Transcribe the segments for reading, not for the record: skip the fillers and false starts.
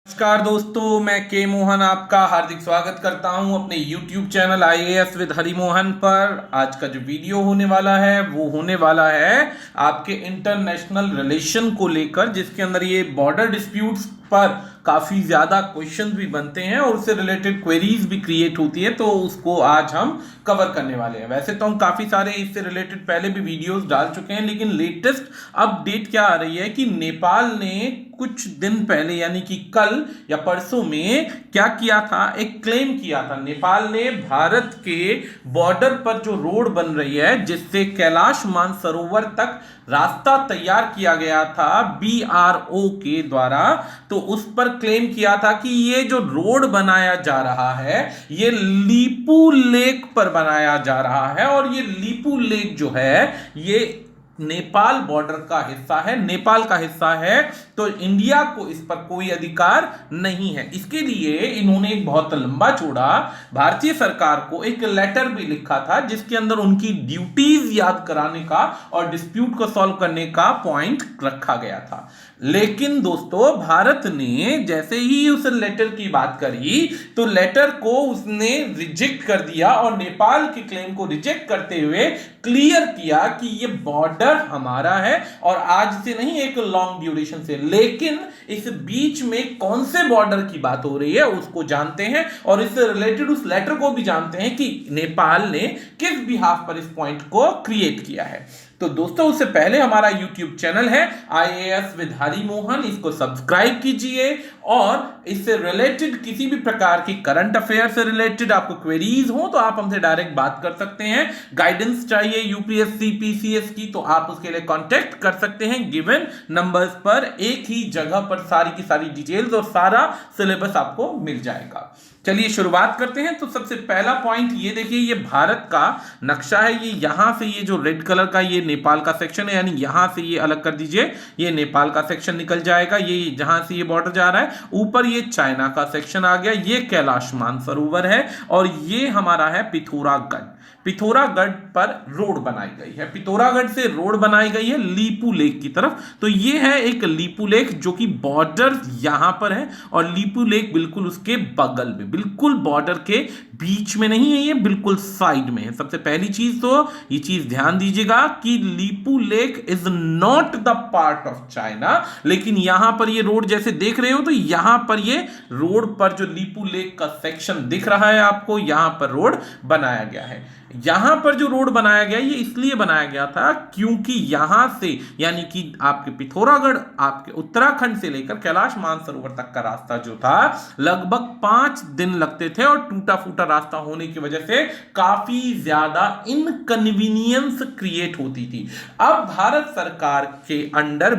नमस्कार दोस्तों, मैं के मोहन आपका हार्दिक स्वागत करता हूं अपने YouTube channel IAS with Hari Mohan पर। आज का जो वीडियो होने वाला है वो होने वाला है आपके इंटरनेशनल रिलेशन को लेकर, जिसके अंदर ये बॉर्डर डिस्प्यूट्स पर काफ़ी ज़्यादा क्वेश्चंस भी बनते हैं और उससे रिलेटेड क्वेरीज भी क्रिएट होती है, तो उसको आज हम कवर करने वाले हैं। वैसे तो हम काफ़ी सारे इससे रिलेटेड पहले भी वीडियोस डाल चुके हैं, लेकिन लेटेस्ट अपडेट क्या आ रही है कि नेपाल ने कुछ दिन पहले यानी कि कल या परसों में क्या किया था, एक क्लेम किया था। नेपाल ने भारत के बॉर्डर पर जो रोड बन रही है, जिससे कैलाश मानसरोवर तक रास्ता तैयार किया गया था BRO के द्वारा, तो उस पर क्लेम किया था कि ये जो रोड बनाया जा रहा है ये लीपू लेक पर बनाया जा रहा है, और ये लीपू लेक जो है ये नेपाल बॉर्डर का हिस्सा है, नेपाल का हिस्सा है, तो इंडिया को इस पर कोई अधिकार नहीं है। इसके लिए इन्होंने एक बहुत लंबा चौड़ा भारतीय सरकार को एक लेटर भी लिखा था, जिसके अंदर उनकी ड्यूटीज याद कराने का और डिस्प्यूट को सॉल्व करने का पॉइंट रखा गया था। लेकिन दोस्तों, भारत ने जैसे ही उस लेटर की बात करी तो लेटर को उसने रिजेक्ट कर दिया और नेपाल के क्लेम को रिजेक्ट करते हुए क्लियर किया कि ये बॉर्डर हमारा है और आज से नहीं, एक लॉन्ग ड्यूरेशन से। लेकिन इस बीच में कौन से बॉर्डर की बात हो रही है उसको जानते हैं, और इससे रिलेटेड उस लेटर को भी जानते हैं कि नेपाल ने किस बिहाफ पर इस पॉइंट को क्रिएट किया है। तो दोस्तों, उससे पहले हमारा YouTube चैनल है IAS विद हरि मोहन, इसको सब्सक्राइब कीजिए, और इससे रिलेटेड किसी भी प्रकार की करंट अफेयर से रिलेटेड आपको क्वेरीज हो तो आप हमसे डायरेक्ट बात कर सकते हैं। गाइडेंस चाहिए UPSC PCS की तो आप उसके लिए कांटेक्ट कर सकते हैं गिवन नंबर्स पर। एक ही जगह पर सारी की सारी डिटेल्स और सारा सिलेबस आपको मिल जाएगा। चलिए शुरुआत करते हैं। तो सबसे पहला पॉइंट ये देखिए, ये भारत का नक्शा है। ये यहां से ये जो रेड कलर का ये नेपाल का सेक्शन है, यानी यहां से ये अलग कर दीजिए, ये नेपाल का सेक्शन निकल जाएगा। ये जहां से ये बॉर्डर जा रहा है, ऊपर ये चाइना का सेक्शन आ गया, ये कैलाश मानसरोवर है, और ये हमारा है पिथौरागढ़। पिथौरागढ़ पर रोड बनाई गई है, पिथौरागढ़ से रोड बनाई गई है लीपू लेक की तरफ। तो ये है एक लीपू लेक जो कि बॉर्डर यहां पर है, और लीपू लेक बिल्कुल उसके बगल में, बिल्कुल बॉर्डर के बीच में नहीं है, ये बिल्कुल साइड में है। सबसे पहली चीज तो ये चीज ध्यान दीजिएगा कि Lipu lake is not the part of China, लेकिन यहां पर ये रोड जैसे देख रहे हो तो यहां पर ये रोड पर जो लीपू लेक का सेक्शन दिख रहा है आपको, यहां पर रोड बनाया गया है। यहां पर जो रोड बनाया गया ये इसलिए बनाया गया था क्योंकि यहां से यानी कि आपके पिथौरागढ़, आपके उत्तराखंड से लेकर कैलाश मानसरोवर तक का रास्ता जो था लगभग 5 दिन लगते थे, और टूटा फूटा रास्ता होने की वजह से काफी ज्यादा इनकन्वीनियंस क्रिएट होती थी। अब भारत सरकार के अंडर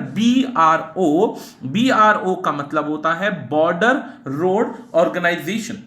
BRO का मतलब होता है border road organisation.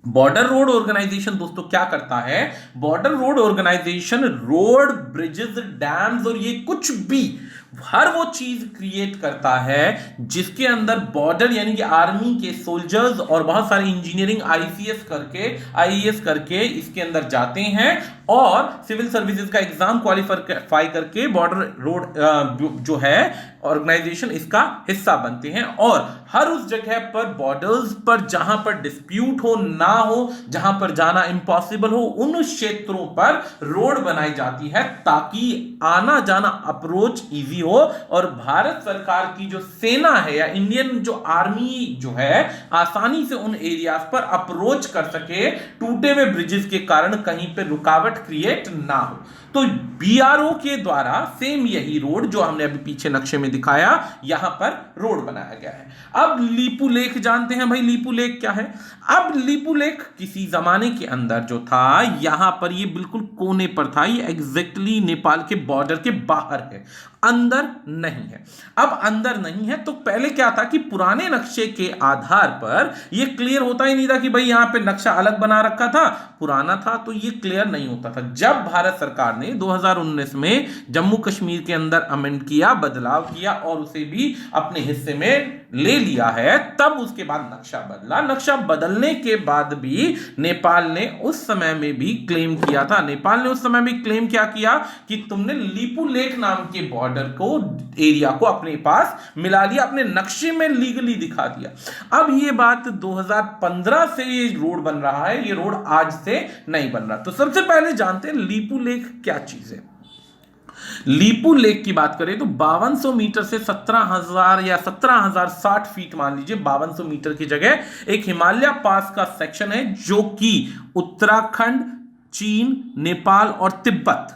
Border road organisation दोस्तों क्या करता है? Border road organisation road, bridges, dams और ये कुछ भी हर वो चीज क्रिएट करता है जिसके अंदर बॉर्डर यानी कि आर्मी के सोल्जर्स और बहुत सारे इंजीनियरिंग IAS करके इसके अंदर जाते हैं, और सिविल सर्विसेज का एग्जाम क्वालिफाई करके बॉर्डर रोड जो है ऑर्गेनाइजेशन इसका हिस्सा बनते हैं। और हर उस जगह पर बॉर्डर्स पर जहां पर डिस्प्यूट हो, ना हो, जहां पर जाना इम्पॉसिबल हो, उन क्षेत्रों पर रोड बनाई जाती है ताकि आना जाना अप्रोच इजी हो, और भारत सरकार की जो सेना है या इंडियन जो आर्मी जो है आसानी से उन एरियाज पर अप्रोच कर सके, टूटे हुए ब्रिजेस के कारण कहीं पे रुकावट क्रिएट ना हो। तो BRO के द्वारा सेम यही रोड जो हमने अभी पीछे नक्शे में दिखाया, यहां पर रोड बनाया गया है। अब लीपू लेक जानते हैं भाई, लीपू लेक क्या है? अब लीपू लेक किसी जमाने के अंदर जो था, यहां पर ये बिल्कुल कोने पर था, ये एग्जैक्टली नेपाल के बॉर्डर के बाहर है, अंदर नहीं है। अब अंदर नहीं है तो पहले क्या था कि पुराने नक्शे के आधार पर ये क्लियर होता ही नहीं था कि भाई यहां पे नक्शा अलग बना रखा था, पुराना था तो ये क्लियर नहीं होता था। जब भारत सरकार ने 2019 में जम्मू कश्मीर के अंदर अमेंड किया, बदलाव किया और उसे भी अपने हिस्से में ले लिया है, तब उसके बाद नक्शा बदला। नक्शा बदलने के बाद भी नेपाल ने उस समय में भी क्लेम किया था, नेपाल ने उस समय में क्लेम क्या किया कि तुमने लीपू लेक नाम के बॉर्डर बॉर्डर को, एरिया को अपने पास मिला लिया, अपने नक्शे में लीगली दिखा दिया। अब ये बात 2015 से ये रोड बन रहा है, ये रोड आज से नहीं बन रहा। तो सबसे पहले जानते हैं लीपू लेक क्या चीज है। लीपू लेक की बात करें तो 5200 मीटर से 17,000 या 17,060 फीट मान लीजिए, 5200 मीटर की जगह एक हिमालय पास का सेक्शन है जो कि उत्तराखंड, चीन, नेपाल और तिब्बत,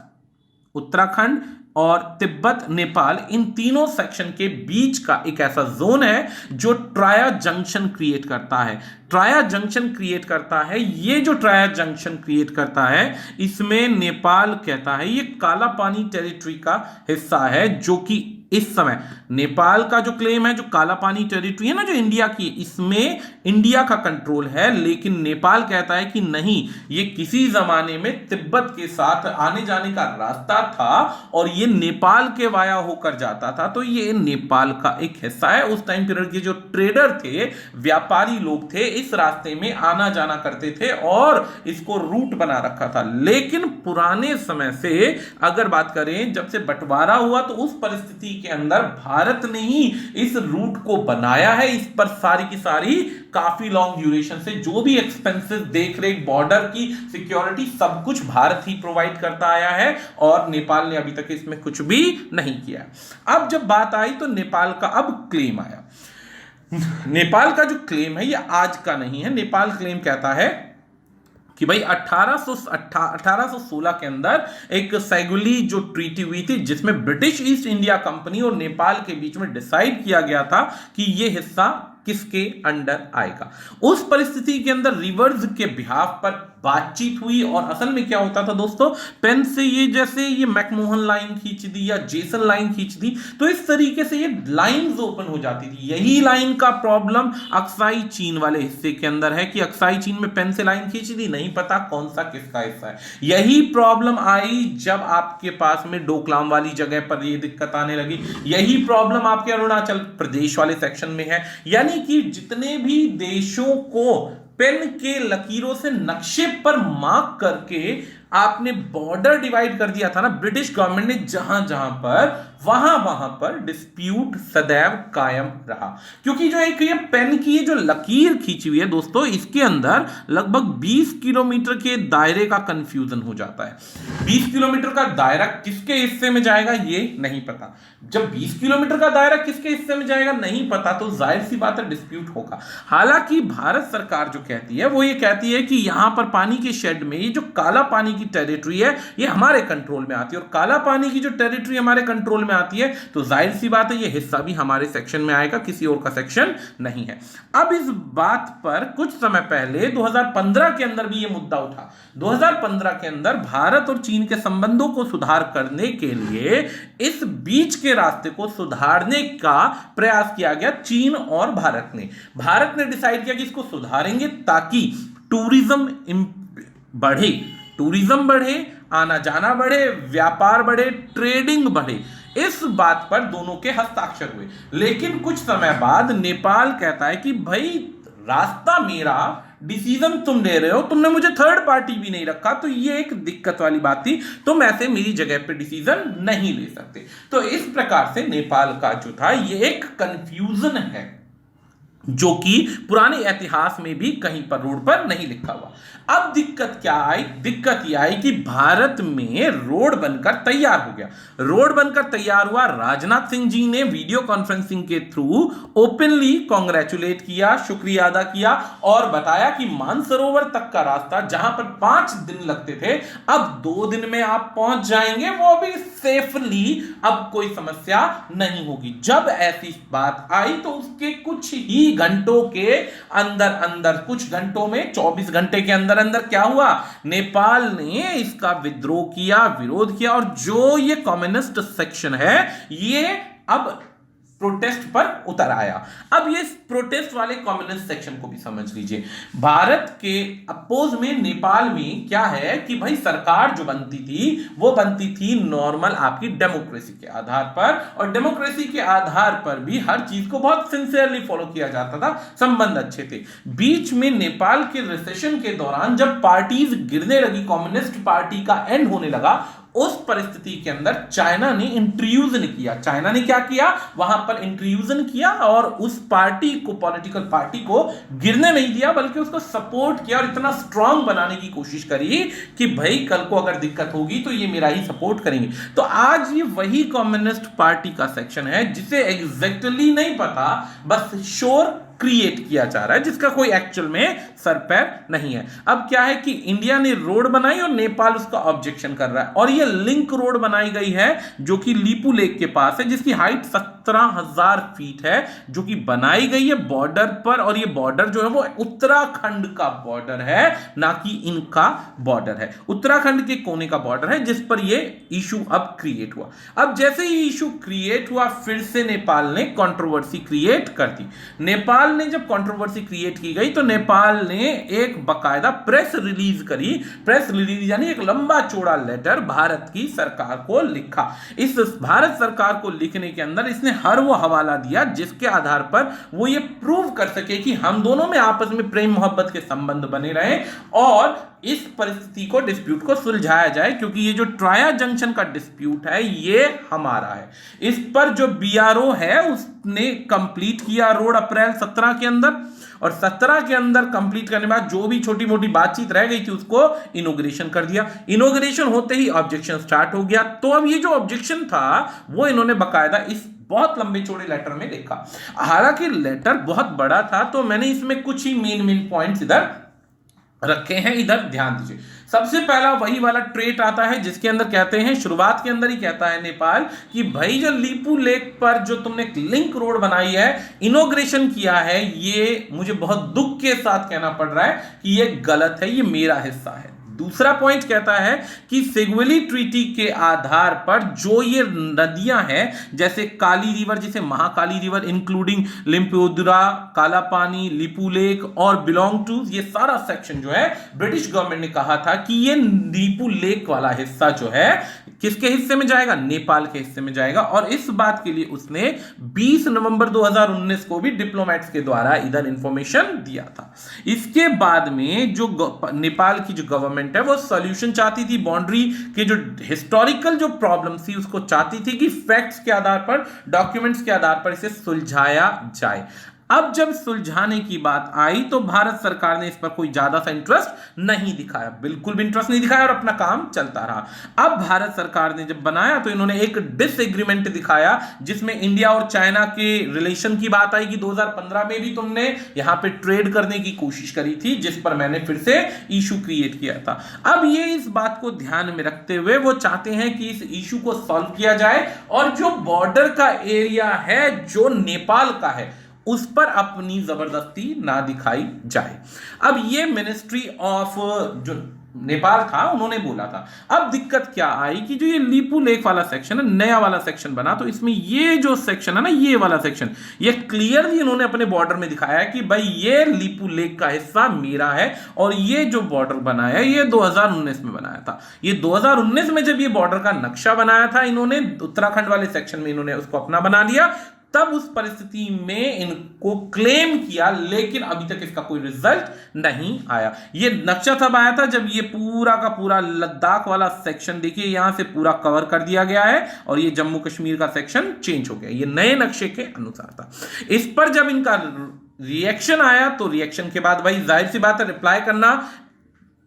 उत्तराखंड और तिब्बत, नेपाल, इन तीनों सेक्शन के बीच का एक ऐसा जोन है जो ट्राया जंक्शन क्रिएट करता है। ट्राया जंक्शन क्रिएट करता है, ये जो ट्राया जंक्शन क्रिएट करता है इसमें नेपाल कहता है ये काला पानी टेरिटरी का हिस्सा है, जो कि इस समय नेपाल का जो क्लेम है, जो काला पानी टेरिटरी है ना, जो इंडिया की, इसमें इंडिया का कंट्रोल है, लेकिन नेपाल कहता है कि नहीं, ये किसी जमाने में तिब्बत के साथ आने जाने का रास्ता था और ये नेपाल के वाया होकर जाता था, तो ये नेपाल का एक हिस्सा है। उस टाइम पीरियड के जो ट्रेडर थे, व्यापारी लोग थे, इस रास्ते में आना जाना करते थे और इसको रूट बना रखा था। लेकिन पुराने समय से अगर बात करें, जब से बंटवारा हुआ तो उस परिस्थिति के अंदर भारत ने ही इस रूट को बनाया है। इस पर सारी की सारी काफी लॉन्ग ड्यूरेशन से जो भी एक्सपेंसेस, देख रेख, बॉर्डर की सिक्योरिटी, सब कुछ भारत ही प्रोवाइड करता आया है और नेपाल ने अभी तक इसमें कुछ भी नहीं किया। अब जब बात आई तो नेपाल का अब क्लेम आया। नेपाल का जो क्लेम है ये आज का नहीं है। नेपाल क्लेम कहता है कि भाई 1816 के अंदर एक सैगुली जो ट्रीटी हुई थी, जिसमें ब्रिटिश ईस्ट इंडिया कंपनी और नेपाल के बीच में डिसाइड किया गया था कि यह हिस्सा किसके अंडर आएगा। उस परिस्थिति के अंदर रिवर्स के बिहाफ पर बातचीत हुई और असल में क्या होता था दोस्तों, पेन से ये जैसे ये मैकमोहन लाइन खींच दी या जेसन लाइन खींच दी, तो इस तरीके से ये लाइंस ओपन हो जाती थी। यही लाइन का प्रॉब्लम अक्साई चीन वाले हिस्से के अंदर है कि अक्साई चीन में पेन से लाइन खींच दी, नहीं पता कौन सा किसका हिस्सा है। यही प्रॉब्लम आई जब आपके पास में डोकलाम वाली जगह पर ये दिक्कत आने लगी। यही प्रॉब्लम आपके अरुणाचल प्रदेश वाले सेक्शन में है। यानी कि जितने भी देशों को पेन के लकीरों से नक्शे पर मार्क करके आपने बॉर्डर डिवाइड कर दिया था ना ब्रिटिश गवर्नमेंट ने, जहां जहां पर, वहां पर डिस्प्यूट सदैव कायम रहा। क्योंकि जो एक ये पेन की ये जो लकीर खींची हुई है दोस्तों, इसके अंदर लगभग 20 किलोमीटर के दायरे का कंफ्यूजन हो जाता है। 20 किलोमीटर का दायरा किसके हिस्से में जाएगा ये नहीं पता। जब 20 किलोमीटर का दायरा किसके हिस्से में जाएगा नहीं पता, तो जाहिर सी बात है डिस्प्यूट होगा। हालांकि भारत सरकार जो कहती है वो ये कहती है कि यहां पर पानी के शेड में ये जो काला पानी की टेरिटरी है ये हमारे कंट्रोल में आती है, और काला पानी की जो टेरिटरी हमारे कंट्रोल में आती है तो जाहिर सी बात है ये हिस्सा भी हमारे सेक्शन में आएगा, किसी और का सेक्शन नहीं है। अब इस बात पर कुछ समय पहले 2015 के अंदर भी ये मुद्दा उठा। 2015 के अंदर भारत और चीन के संबंधों को सुधार करने के लिए इस बीच के रास्ते को सुधारने का प्रयास किया गया चीन और भारत ने। भारत ने डिसाइड किया कि इसको सुधारेंगे ताकि टूरिज्म बढ़े, आना जाना बढ़े, व्यापार बढ़े, ट्रेडिंग बढ़े। इस बात पर दोनों के हस्ताक्षर हुए। लेकिन कुछ समय बाद नेपाल कहता है कि भाई रास्ता मेरा, डिसीजन तुम ले रहे हो, तुमने मुझे थर्ड पार्टी भी नहीं रखा, तो ये एक दिक्कत वाली बात थी, तुम ऐसे मेरी जगह पे डिसीजन नहीं ले सकते। तो इस प्रकार से नेपाल का जो था ये एक कंफ्यूजन है जो कि पुराने इतिहास में भी कहीं पर रोड पर नहीं लिखा हुआ। अब दिक्कत क्या आई? दिक्कत यह आई कि भारत में रोड बनकर तैयार हो गया। रोड बनकर तैयार हुआ, राजनाथ सिंह जी ने वीडियो कॉन्फ्रेंसिंग के थ्रू ओपनली कांग्रेचुलेट किया, शुक्रिया अदा किया और बताया कि मानसरोवर तक का रास्ता जहां पर 5 दिन लगते थे अब 2 दिन में आप पहुंच जाएंगे, वो भी सेफली, अब कोई समस्या नहीं होगी। जब ऐसी बात आई तो उसके कुछ ही घंटों के अंदर कुछ घंटों में 24 घंटे के अंदर क्या हुआ, नेपाल ने इसका विद्रोह किया, विरोध किया और जो ये कम्युनिस्ट सेक्शन है ये अब प्रोटेस्ट पर उतर आया। अब ये प्रोटेस्ट वाले कम्युनिस्ट सेक्शन को भी समझ लीजिए। भारत के अपोज में नेपाल में क्या है कि भाई सरकार जो बनती थी वो बनती थी नॉर्मल आपकी डेमोक्रेसी के आधार पर, और डेमोक्रेसी के आधार पर भी हर चीज को बहुत सिंसियरली फॉलो किया जाता था, संबंध अच्छे थे। बीच में नेपाल के रिसेशन के दौरान जब पार्टीज गिरने लगी, कम्युनिस्ट पार्टी का एंड होने लगा, उस परिस्थिति के अंदर चाइना ने इंट्रूजन किया। चाइना ने क्या किया, वहां पर इंट्रूजन किया और उस पार्टी को, पॉलिटिकल पार्टी को गिरने नहीं दिया, बल्कि उसको सपोर्ट किया और इतना स्ट्रांग बनाने की कोशिश करी कि भाई कल को अगर दिक्कत होगी तो ये मेरा ही सपोर्ट करेंगे। तो आज ये वही कम्युनिस्ट पार्टी का सेक्शन है जिसे एग्जैक्टली नहीं पता, बस शोर क्रिएट किया जा रहा है जिसका कोई एक्चुअल में सर पैर नहीं है। अब क्या है कि इंडिया ने रोड बनाई और नेपाल उसका ऑब्जेक्शन कर रहा है, और ये लिंक रोड बनाई गई है जो कि लीपू लेक के पास है, जिसकी हाइट 17,000 फीट है, जो कि बनाई गई है बॉर्डर पर। और ये बॉर्डर जो है वो उत्तराखंड का बॉर्डर है, ना कि इनका बॉर्डर है। उत्तराखंड के कोने का बॉर्डर है जिस पर ये इशू अब क्रिएट हुआ। अब जैसे ये इशू क्रिएट हुआ, फिर से नेपाल ने कंट्रोवर्सी क्रिएट कर दी। नेपाल ने जब कंट्रोवर्सी क्रिएट की गई तो नेपाल ने एक बकायदा प्रेस रिलीज करी। प्रेस रिलीज यानी एक लंबा चौड़ा लेटर भारत की सरकार को लिखा। इस भारत सरकार को लिखने के अंदर इसने हर वो हवाला दिया जिसके आधार पर वो ये प्रूव कर सके कि हम दोनों में आपस में प्रेम मोहब्बत के संबंध बने रहे और इस परिस्थिति को, डिस्प्यूट को सुलझाया जाए, क्योंकि ये जो ट्राया जंक्शन का डिस्प्यूट है ये हमारा है। इस पर जो बीआरओ है उसने कंप्लीट किया रोड अप्रैल 17 के अंदर, और 17 के अंदर कंप्लीट करने के बाद जो भी छोटी मोटी बातचीत रह गई थी उसको इनॉग्रेशन कर दिया। इनॉग्रेशन होते ही ऑब्जेक्शन स्टार्ट हो गया। तो अब ये जो ऑब्जेक्शन था वो इन्होंने बकायदा इस बहुत लंबे चौड़े लेटर में लिखा। हालांकि लेटर बहुत बड़ा था तो मैंने इसमें कुछ ही मेन पॉइंट्स इधर रखे हैं, इधर ध्यान दीजिए। सबसे पहला वही वाला ट्रेट आता है जिसके अंदर कहते हैं, शुरुआत के अंदर ही कहता है नेपाल कि भाई जो लीपू लेक पर जो तुमने लिंक रोड बनाई है, इनॉग्रेशन किया है, ये मुझे बहुत दुख के साथ कहना पड़ रहा है कि ये गलत है, ये मेरा हिस्सा है। दूसरा पॉइंट कहता है कि सिगवली ट्रीटी के आधार पर जो ये नदियां हैं, जैसे काली रिवर, जिसे महाकाली रिवर इंक्लूडिंग लिम्पियोदरा, काला पानी, लीपू लेक और बिलोंग टू, ये सारा सेक्शन जो है ब्रिटिश गवर्नमेंट ने कहा था कि ये लीपू लेक वाला हिस्सा जो है किसके हिस्से में जाएगा, नेपाल के हिस्से में जाएगा। और इस बात के लिए उसने 20 नवंबर 2019 को भी डिप्लोमेट्स के द्वारा इधर इंफॉर्मेशन दिया था। इसके बाद में जो नेपाल की जो गवर्नमेंट है वो सॉल्यूशन चाहती थी, बाउंड्री के जो हिस्टोरिकल जो प्रॉब्लम थी उसको चाहती थी कि फैक्ट्स के आधार पर, डॉक्यूमेंट्स के आधार पर इसे सुलझाया जाए। अब जब सुलझाने की बात आई तो भारत सरकार ने इस पर कोई ज्यादा सा इंटरेस्ट नहीं दिखाया, बिल्कुल भी इंटरेस्ट नहीं दिखाया और अपना काम चलता रहा। अब भारत सरकार ने जब बनाया तो इन्होंने एक डिसएग्रीमेंट दिखाया जिसमें इंडिया और चाइना के रिलेशन की बात आई कि 2015 में भी तुमने यहां पे ट्रेड करने की कोशिश करी थी, जिस पर मैंने फिर से इशू क्रिएट किया था। अब ये इस बात को ध्यान में रखते हुए वो चाहते हैं कि इस इशू को सॉल्व किया जाए और जो बॉर्डर का एरिया है जो नेपाल का है उस पर अपनी जबरदस्ती ना दिखाई जाए। अब ये मिनिस्ट्री ऑफ जो नेपाल था उन्होंने बोला था। अब दिक्कत क्या आई कि जो ये लीपू लेक वाला सेक्शन है, नया वाला सेक्शन बना, तो इसमें ये जो सेक्शन है ना, ये वाला सेक्शन, ये क्लियरली इन्होंने अपने बॉर्डर में दिखाया है कि भाई ये लीपू लेक का हिस्सा मेरा है। और ये जो बॉर्डर बनाया है ये 2019 में बनाया था। ये 2019 में जब ये बॉर्डर का नक्शा बनाया था इन्होंने, उत्तराखंड वाले सेक्शन में इन्होंने उसको अपना बना लिया, तब उस परिस्थिति में इनको क्लेम किया, लेकिन अभी तक इसका कोई रिजल्ट नहीं आया। ये नक्शा तब आया था जब ये पूरा का पूरा लद्दाख वाला सेक्शन, देखिए यहां से पूरा कवर कर दिया गया है और ये जम्मू कश्मीर का सेक्शन चेंज हो गया, ये नए नक्शे के अनुसार था। इस पर जब इनका रिएक्शन आया तो रिएक्शन के बाद भाई जाहिर सी बात है रिप्लाई करना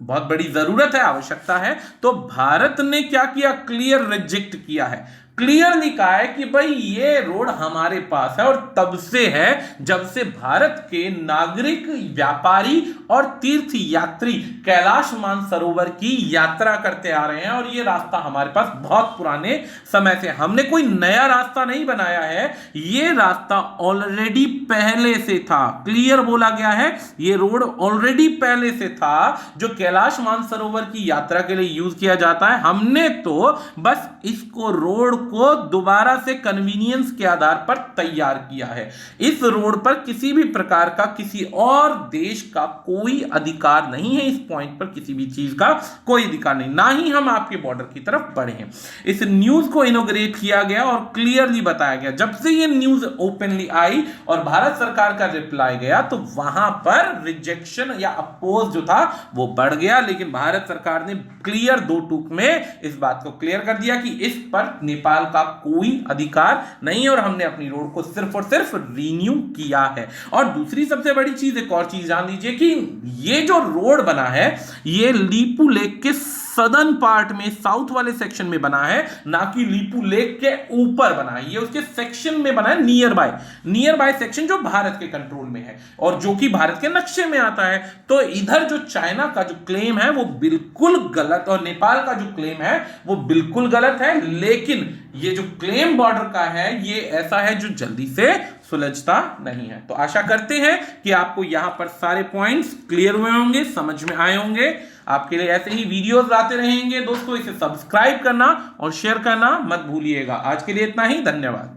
बहुत बड़ी जरूरत है, आवश्यकता है। तो भारत ने क्या किया, क्लियर रिजेक्ट किया है, क्लियरली कहा है कि भाई ये रोड हमारे पास है और तब से है जब से भारत के नागरिक, व्यापारी और तीर्थ यात्री कैलाश मानसरोवर की यात्रा करते आ रहे हैं और ये रास्ता हमारे पास बहुत पुराने समय से, हमने कोई नया रास्ता नहीं बनाया है, ये रास्ता ऑलरेडी पहले से था। क्लियर बोला गया है, ये रोड ऑलरेडी पहले से था जो कैलाश मानसरोवर की यात्रा के लिए यूज किया जाता है। हमने तो बस इसको रोड को दोबारा से कन्वीनियंस के आधार पर तैयार किया है। इस रोड पर किसी भी प्रकार का किसी और देश का कोई अधिकार नहीं है। इस पॉइंट पर किसी भी चीज का कोई अधिकार नहीं, ना ही हम आपके बॉर्डर की तरफ बढ़े हैं। इस न्यूज को इनोग्रेट किया गया और क्लियरली बताया गया। जब से ये न्यूज ओपनली आई और भारत सरकार का रिप्लाई गया तो वहां पर रिजेक्शन या अपोज जो था वो बढ़ गया, लेकिन भारत सरकार ने क्लियर दो टूक में इस बात को क्लियर कर दिया कि इस पर नेपाल का कोई अधिकार नहीं और हमने अपनी रोड को सिर्फ और सिर्फ रीन्यू किया है। और दूसरी सबसे बड़ी चीज, एक और चीज जान लीजिए कि ये जो रोड बना है ये लीपू लेक के सदर्न पार्ट में, साउथ वाले सेक्शन में बना है, ना कि लीपू लेक के ऊपर बना है। ये उसके सेक्शन में बना है, नियर बाय सेक्शन जो भारत के कंट्रोल में है और जो कि भारत के नक्शे में आता है। तो इधर जो चाइना का जो क्लेम है वो बिल्कुल गलत और नेपाल का जो क्लेम है वो बिल्कुल गलत है। लेकिन ये जो क्लेम बॉर्डर का है ये ऐसा है जो जल्दी से सुलझता नहीं है। तो आशा करते हैं कि आपको यहां पर सारे पॉइंट्स क्लियर हुए होंगे, समझ में आए होंगे। आपके लिए ऐसे ही वीडियोस आते रहेंगे दोस्तों। इसे सब्सक्राइब करना और शेयर करना मत भूलिएगा। आज के लिए इतना ही, धन्यवाद।